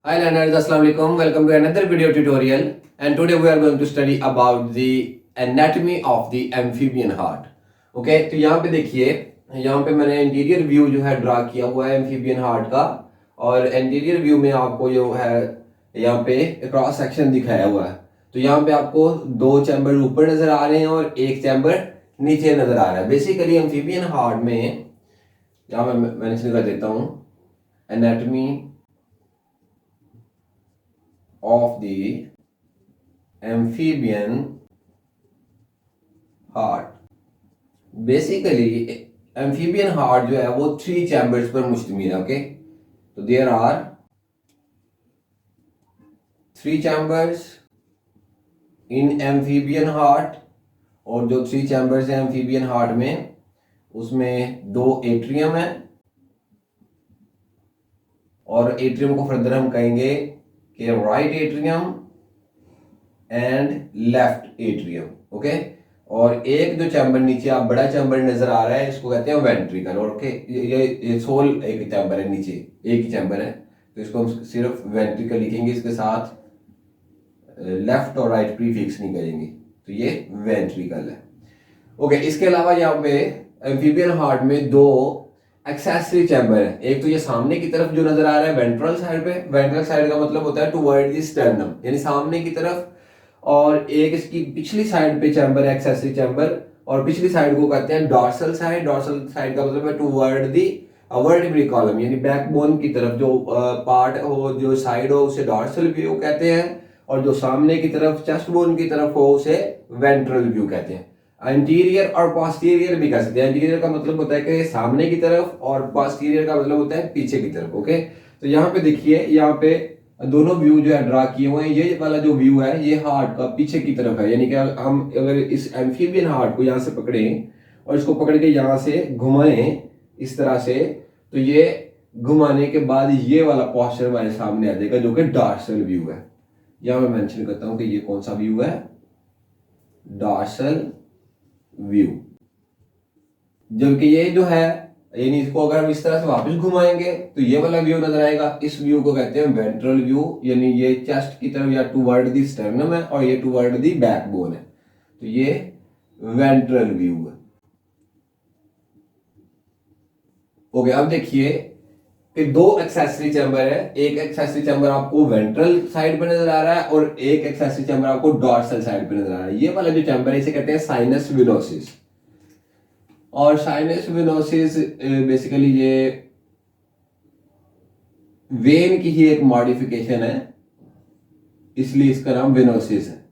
Hi learners, Assalamu alaikum. Welcome to another video tutorial. And today we are going to study about the anatomy of the amphibian heart. Okay, तो यहाँ पे देखिए, यहाँ पे मैंने interior view जो है ड्रा किया हुआ है एम्फीबियन हार्ट का। और इंटीरियर व्यू में आपको जो है यहाँ पे क्रॉस सेक्शन दिखाया हुआ है। तो यहाँ पे आपको दो चैम्बर ऊपर नजर आ रहे हैं और एक चैम्बर नीचे नजर आ रहा है। बेसिकली एम्फीबियन हार्ट में यहाँ मैं मेंशन कर देता हूँ anatomy of the amphibian heart. Basically amphibian heart जो है वो 3 चैम्बर्स पर मुश्तमिल है। ओके, तो there are 3 chambers in amphibian heart. और जो 3 चैम्बर्स हैं एम्फीबियन हार्ट में, उसमें 2 एट्रियम है और एट्रियम को फर्दर हम कहेंगे कि right atrium and left atrium. Okay, और एक जो चैम्बर नीचे आप बड़ा चैम्बर नजर आ रहा है इसको कहते हैं वेंट्रिकल। और ओके, ये सोल एक चैम्बर है, नीचे एक ही चैम्बर है, तो इसको हम सिर्फ वेंट्रिकल लिखेंगे, इसके साथ लेफ्ट और राइट प्रीफिक्स नहीं करेंगे, तो ये वेंट्रिकल है। ओके, इसके अलावा यहाँ पे एम्फीबियन हार्ट में 2 एक्सेसरी चैम्बर है। एक तो ये सामने की तरफ जो नजर आ रहा है वेंट्रल साइड पे, वेंट्रल साइड का मतलब होता है टुवर्ड द स्टर्नम, यानी सामने की तरफ। और एक इसकी पिछली साइड पे चैम्बर है एक्सेसरी चैम्बर, और पिछली साइड को कहते हैं डॉर्सल साइड। डॉर्सल साइड का मतलब है टुवर्ड द वर्टिब्रल कॉलम, यानी बैकबोन की तरफ जो पार्ट हो, जो साइड हो, उसे डॉर्सल व्यू कहते हैं, और जो सामने की तरफ चेस्ट बोन की तरफ हो उसे वेंट्रल व्यू कहते हैं। एंटीरियर और पोस्टीरियर भी कह सकते हैं। एंटीरियर का मतलब होता है कि सामने की तरफ, और पोस्टीरियर का मतलब होता है पीछे की तरफ। ओके, तो यहाँ पे देखिए, यहाँ पे दोनों व्यू जो है ड्रा किए हुए हैं। ये वाला जो व्यू है ये हार्ट का पीछे की तरफ है, यानी कि हम अगर इस एम्फीबियन हार्ट को यहाँ से पकड़ें और इसको पकड़ के यहाँ से घुमाएं इस तरह से, तो ये घुमाने के बाद ये वाला पोस्चर हमारे सामने आ जाएगा जो कि डॉर्सल व्यू है। यहाँ मैं मेंशन करता हूँ कि ये कौन सा व्यू है, डॉर्सल व्यू। जबकि ये जो है, यानी इसको अगर हम इस तरह से वापस घुमाएंगे तो ये वाला व्यू नजर आएगा। इस व्यू को कहते हैं वेंट्रल व्यू, यानी ये चेस्ट की तरफ या टुवर्ड द स्टर्नम है और ये टुवर्ड द बैकबोन है, तो ये वेंट्रल व्यू है। ओके, अब देखिए कि 2 एक्सेसरी चैम्बर है। एक एक्सेसरी चैम्बर आपको वेंट्रल साइड पे नजर आ रहा है और एक एक्सेसरी चैम्बर आपको डॉर्सल साइड पे नजर आ रहा है। ये वाला जो चैम्बर है इसे कहते हैं साइनस विनोसिस। और साइनस विनोसिस बेसिकली ये वेन की ही एक मॉडिफिकेशन है, इसलिए इसका नाम विनोसिस है।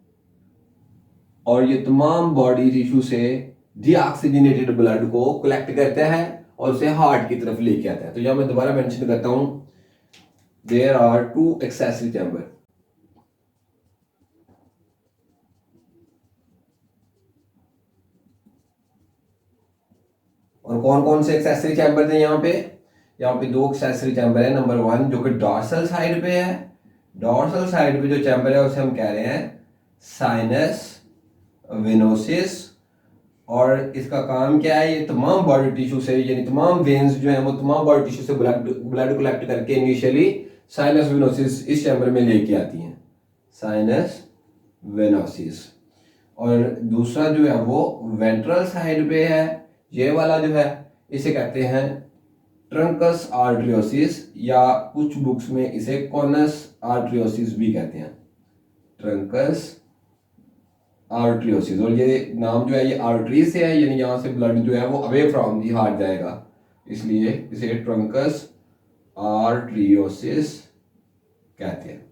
और ये तमाम बॉडी टिश्यू से डीऑक्सीजनेटेड ब्लड को कलेक्ट करता है और उसे हार्ट की तरफ लेके आता है। तो यहां मैं दोबारा मेंशन करता हूं, देयर आर 2 एक्सेसरी चैम्बर। और कौन कौन से एक्सेसरी चैम्बर थे यहाँ पे? यहाँ पे 2 एक्सेसरी चैम्बर है। नंबर 1 जो कि डॉर्सल साइड पे है, डॉर्सल साइड पे जो चैम्बर है उसे हम कह रहे हैं साइनस विनोसिस। और इसका काम क्या है, ये तमाम बॉडी टिश्यू से, यानी तमाम वेन्स जो हैं वो तमाम बॉडी टिश्यू से ब्लड कलेक्ट करके इनिशियली साइनस विनोसिस इस चैम्बर में लेके आती हैं, साइनस विनोसिस। और दूसरा जो है वो वेंट्रल साइड पे है, ये वाला जो है इसे कहते हैं ट्रंकस आर्टरियोसिस, या कुछ बुक्स में इसे कॉनस आर्टरियोसिस भी कहते हैं, ट्रंकस आर्टरियोसिस। और ये नाम जो है ये आर्टरी से है, यानी यहाँ से ब्लड जो है वो अवे फ्रॉम दी हार्ट जाएगा, इसलिए इसे ट्रंकस आर्टरियोसिस कहते हैं।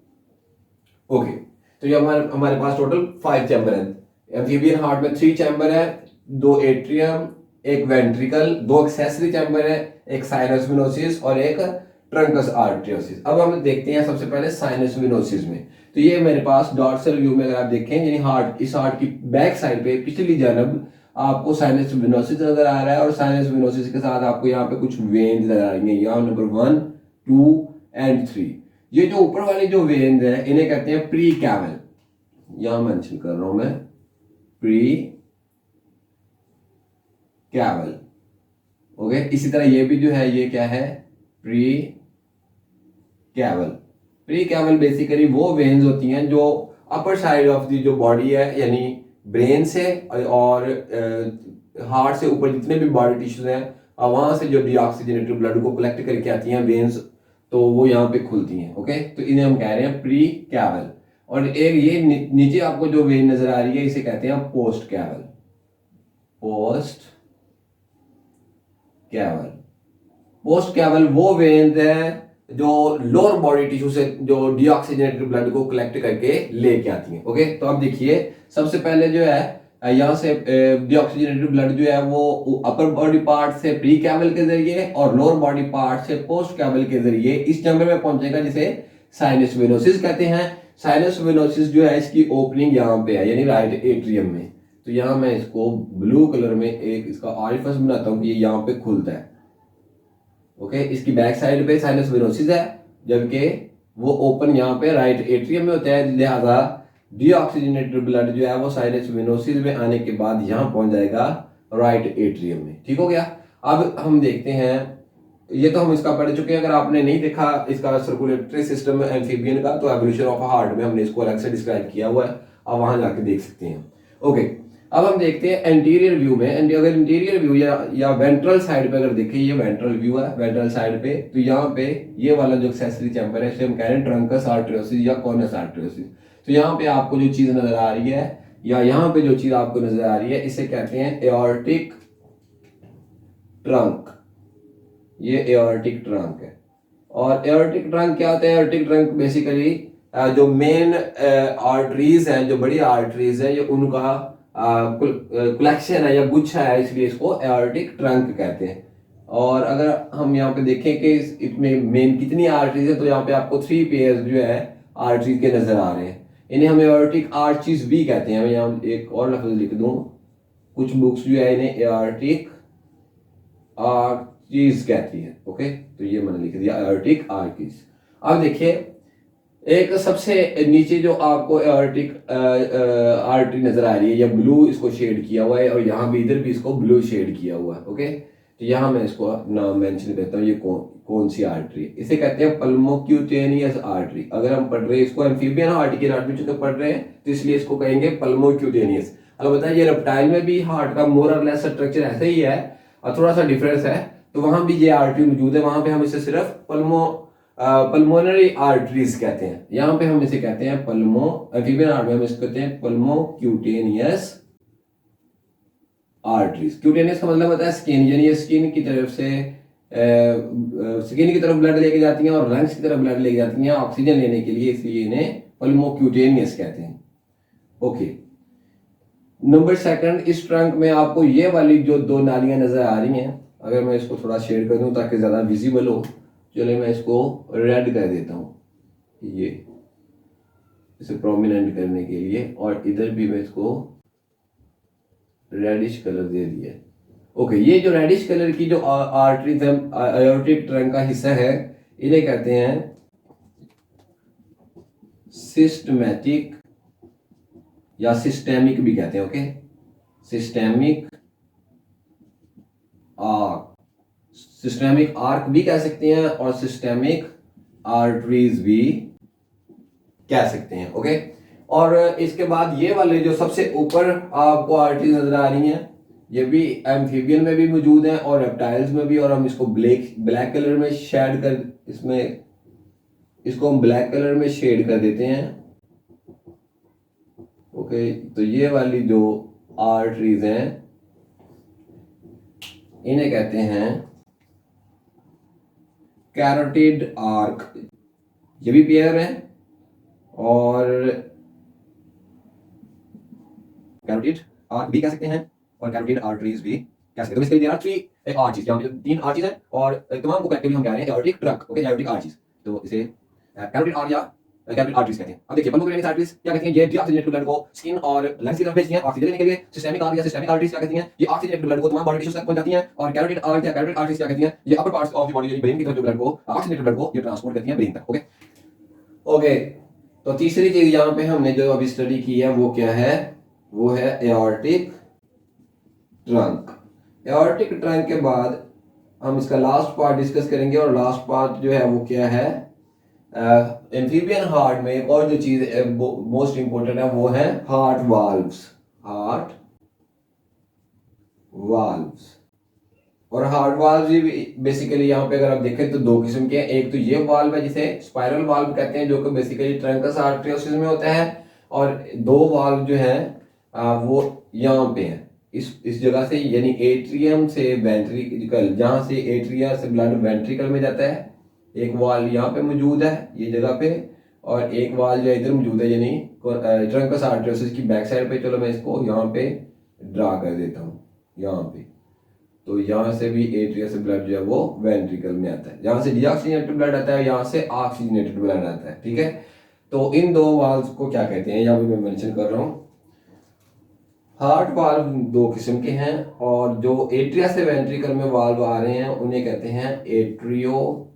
ओके, तो ये हमारे पास टोटल 5 चैम्बर है। एम्फीबियन हार्ट में 3 चैम्बर है, 2 एट्रियम, एक वेंट्रिकल, 2 एक्सेसरी चैम्बर है, एक साइनस विनोसिस और एक ट्रंकस आर्टरियोसिस। अब हम देखते हैं सबसे पहले साइनस विनोसिस में। तो ये मेरे पास डॉर्सल व्यू में अगर आप देखें, यानी हार्ट, इस हार्ट की बैक साइड पे पिछली जानब आपको साइनस विनोसिस नजर आ रहा है, और साइनस विनोसिस के साथ आपको यहाँ पे कुछ वेन्स नजर आ रही हैं, यहाँ नंबर 1, 2 एंड 3। ये जो ऊपर वाली जो वेन्स है इन्हें कहते हैं प्री कैवल, यहां मेंशन कर रहा हूं मैं, प्री कैवल। ओके, इसी तरह ये भी जो है ये क्या है, pre caval. Pre caval basically वो वेन्स होती हैं जो अपर साइड ऑफ दी जो बॉडी है, यानी ब्रेन से और हार्ट से ऊपर जितने भी बॉडी टिश्यूज हैं, वहां से जो डीऑक्सीजनेटेड ब्लड को कलेक्ट करके आती हैं वेन्स, तो वो यहाँ पे खुलती हैं। ओके, तो इन्हें हम कह रहे हैं प्री कैवल। और एक ये नीचे आपको जो वेन नजर आ रही है इसे कहते हैं post caval. Post caval, post caval वो वेन्स है जो लोअर बॉडी टिश्यू से जो डीऑक्सीजनेटेड ब्लड को कलेक्ट करके लेके आती हैं। ओके, तो अब देखिए सबसे पहले जो है यहाँ से डीऑक्सीजनेटेड ब्लड जो है वो अपर बॉडी पार्ट से प्री कैवल के जरिए और लोअर बॉडी पार्ट से पोस्ट कैवल के जरिए इस चैम्बर में पहुंचेगा जिसे साइनस वेनोसिस कहते हैं। साइनस वेनोसिस जो है इसकी ओपनिंग यहाँ पे है, यानी राइट एट्रियम में। तो यहाँ मैं इसको ब्लू कलर में एक इसका ऑरिफिस बनाता हूँ कि ये यहाँ पे खुलता है। ओके, इसकी बैक साइड पे साइनस वेनोसिस है, जबकि वो ओपन यहाँ पे राइट एट्रियम में होता है। लिहाजा डीऑक्सीजनेटेड ब्लड जो है वो साइनस वेनोसिस में आने के बाद यहाँ पहुंच जाएगा राइट एट्रियम में। ठीक हो गया। अब हम देखते हैं, ये तो हम इसका पढ़ चुके हैं। अगर आपने नहीं देखा इसका सर्कुलेटरी सिस्टम एम्फीबियन का, तो एवोल्यूशन ऑफ हार्ट में हमने इसको अलग से डिस्क्राइब किया हुआ है, आप वहां जाके देख सकते हैं। ओके, अब हम देखते हैं एंटीरियर व्यू में। अगर इंटीरियर व्यू या वेंट्रल साइड पे अगर देखें, ये वेंट्रल व्यू है वेंट्रल साइड पे, तो यहाँ पे ये वाला जो एक्सेसरी चैम्बर है इसे हम कह रहे हैं ट्रंकस आर्टरियोसिस या कॉनस आर्टरियोसिस। तो यहाँ पे आपको जो चीज नजर आ रही है या यहाँ पे जो चीज आपको नजर आ रही है इसे कहते हैं एओर्टिक ट्रंक। ये एओर्टिक ट्रंक है। और एओर्टिक ट्रंक क्या होता है? एओर्टिक ट्रंक बेसिकली जो मेन आर्टरीज हैं, जो बड़ी आर्टरीज है, ये उनका कलेक्शन है या गुच्छा है, इसलिए इसको एओर्टिक ट्रंक कहते हैं। और अगर हम यहाँ पे देखें कि इसमें मेन कितनी आर्टरीज है, तो यहाँ पे आपको 3 पेयर्स जो है आर्टरीज के नजर आ रहे हैं। इन्हें हम एओर्टिक आर्चीज भी कहते हैं। मैं यहाँ एक और लफ्ज लिख दूं, कुछ बुक्स जो है इन्हें एओर्टिक आर्चीज कहती है। ओके, तो ये मैंने लिख दिया एओर्टिक आर्चीज। अब देखिए एक सबसे नीचे जो आपको एओर्टिक आर्टरी नजर आ रही है, या ब्लू इसको शेड किया हुआ है, और यहाँ भी इधर भी इसको ब्लू शेड किया हुआ है। ओके, तो यहाँ मैं इसको नाम मेंशन करता हूँ, ये कौन सी आर्टरी? इसे कहते हैं पल्मोक्यूटेनियस आर्टरी। अगर हम पढ़ रहे हैं इसको एम्फीबियन हार्ट की हार्ट में चूंकि पढ़ रहे हैं, तो इसलिए इसको कहेंगे पल्मोक्यूटेनियस। अलबत्ता ये रेप्टाइल में भी हार्ट का मोर और लेस स्ट्रक्चर ऐसे ही है और थोड़ा सा डिफरेंस है, तो वहां भी ये आर्टरी मौजूद है। वहां पे हम इसे सिर्फ पल्मोनरी आर्टरीज कहते हैं। यहाँ पे हम इसे कहते हैं एम्फीबियन हार्ट में हम इसे कहते हैं पल्मोक्यूटेनियस आर्टरीज। क्यूटेनियस का मतलब होता है स्किन, यानी स्किन की तरफ से स्किन की तरफ ब्लड लेके जाती हैं और लंग्स की तरफ ब्लड लेके जाती हैं ऑक्सीजन लेने के लिए, इसलिए इन्हें पल्मोक्यूटेनियस कहते हैं। ओके, नंबर 2 इस ट्रंक में आपको ये वाली जो 2 नालियां नजर आ रही हैं, अगर मैं इसको थोड़ा शेड कर दूं ताकि ज्यादा विजिबल हो, चलिए मैं इसको रेड कर देता हूं, ये इसे प्रोमिनेंट करने के लिए, और इधर भी मैं इसको रेडिश कलर दे दिया। ओके, ये जो रेडिश कलर की जो आर्टरीज है, एओर्टिक ट्रंक का हिस्सा है, इन्हें कहते हैं सिस्टमैटिक या सिस्टेमिक भी कहते हैं। Okay, systemic arc, systemic arc भी कह सकते हैं और सिस्टेमिक आर्टरीज भी कह सकते हैं। ओके, और इसके बाद ये वाले जो सबसे ऊपर आपको आर्टरीज नजर आ रही हैं, ये भी एम्फीबियन में भी मौजूद हैं और रेप्टाइल्स में भी, और हम इसको ब्लैक कलर में शेड कर, इसको हम ब्लैक कलर में शेड कर देते हैं। ओके, तो ये वाली जो आर्टरीज हैं इन्हें कहते हैं कैरोटिड आर्क। ये भी पेयर है और कैरोटिड आर्क भी कह सकते हैं और कैरोटिड आर्टरीज भी कह सकते हैं। तो इसके लिए देयर आर 3 आर्चीज, यहाँ पे 3 आर्चीज हैं और तमाम को कलेक्टिवली हम कह रहे हैं aortic trunk. Okay, aortic arches, तो इसे कैरोटिड आर्क या कैरोटिड आर्टरीज कहते हैं। अब देखिए पल्मोक्यूटेनियस आर्टरीज क्या कहती हैं? ये डीऑक्सीजनेटेड ब्लड को स्किन और लंग्स की तरफ भेजती हैं ऑक्सीजन लेने के लिए। सिस्टेमिक आर्क या सिस्टेमिक आर्टरीज क्या कहती हैं? ये ऑक्सीजनेटेड ब्लड को तमाम बॉडी टिश्यूज तक पहुंचाती हैं। और कैरोटिड आर्क या कैरोटिड आर्टरीज क्या कहती हैं? ये अपर पार्ट्स ऑफ द बॉडी, यानी ब्रेन की तरफ जो ब्लड को ऑक्सीजनेटेड ब्लड को ये ट्रांसपोर्ट करती हैं ब्रेन तक। ओके ओके, तो तीसरी चीज यहाँ पे हमने जो अभी स्टडी की है वो क्या है? वो है एओर्टिक ट्रंक। एओर्टिक ट्रंक के बाद हम इसका लास्ट पार्ट डिस्कस करेंगे, और लास्ट पार्ट जो है वो क्या है? एम्फीबियन हार्ट में एक और जो चीज मोस्ट इंपॉर्टेंट है वो है हार्ट वाल्व्स। हार्ट वाल्व्स और हार्ट वाल्व भी बेसिकली यहाँ पे अगर आप देखें तो दो किस्म के हैं। एक तो ये वाल्व है जिसे स्पाइरल वाल्व कहते हैं, जो कि बेसिकली ट्रंकस आर्टरियोसिस में होता है, और दो वाल्व जो है वो यहाँ पे है इस जगह से, यानी एट्रियम से वेंट्रिकल, जहाँ से एट्रिया से ब्लड वेंट्रिकल में जाता है, एक वाल्व यहाँ पे मौजूद है ये जगह पे, और एक वाल्व जो इधर मौजूद है यानी ट्रंकस आर्टरियोसिस की बैक साइड पे। चलो मैं इसको यहाँ पे ड्रा कर देता हूँ यहाँ पे। तो यहाँ से भी एट्रिया से ब्लड जो है वो वेंट्रिकल में आता है, यहाँ से डीऑक्सीजनेटेड ब्लड आता है, यहाँ से ऑक्सीजनेटेड ब्लड आता है, ठीक है। तो इन दो वाल्व्स को क्या कहते हैं, यहाँ पे मैं मेंशन कर रहा हूँ। हार्ट वाल्व दो किस्म के हैं, और जो एट्रिया से वेंट्रिकल में वाल्व आ रहे हैं उन्हें कहते हैं एट्रियो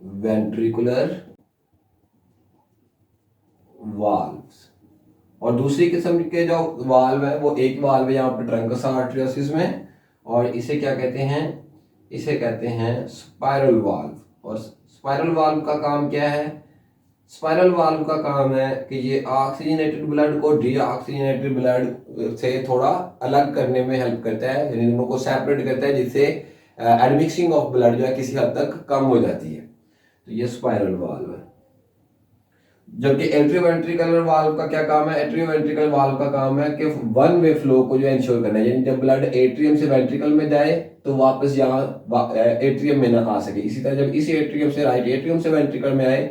वेंट्रिकुलर वाल्व्स। और दूसरी किस्म के जो वाल्व है वो एक वाल्व है यहाँ पे ट्रंकस आर्टरियोसिस में, और इसे क्या कहते हैं, इसे कहते हैं स्पाइरल वाल्व। और स्पाइरल वाल्व का काम क्या है, स्पाइरल वाल्व का काम है कि ये ऑक्सीजनेटेड ब्लड को डीऑक्सीजनेटेड ब्लड से थोड़ा अलग करने में हेल्प करता है, यानी दोनों को सेपरेट करता है, जिससे एडमिक्सिंग ऑफ ब्लड जो है किसी हद तक कम हो जाती है। तो ये स्पाइरल वाल्व है। जबकि एट्रियोवेंट्रिकुलर वाल्व का क्या काम है, एट्रियोवेंट्रिकुलर वाल्व का काम है कि वन वे फ्लो को जो है इंश्योर करना है, यानी जब ब्लड एट्रियम से वेंट्रिकल में जाए तो वापस यहाँ एट्रियम में ना आ सके। इसी तरह जब इस एट्रियम से राइट एट्रियम से वेंट्रिकल में आए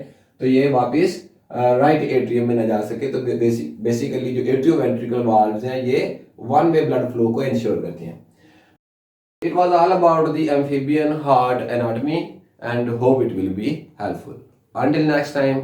तो ये वापस राइट एट्रियम में ना जा सके। तो बेसिकली जो एट्रियोवेंट्रिकुलर वाल्व्स हैं ये वन वे ब्लड फ्लो को इंश्योर करते हैं। It was all about the amphibian heart anatomy and hope it will be helpful. Until next time.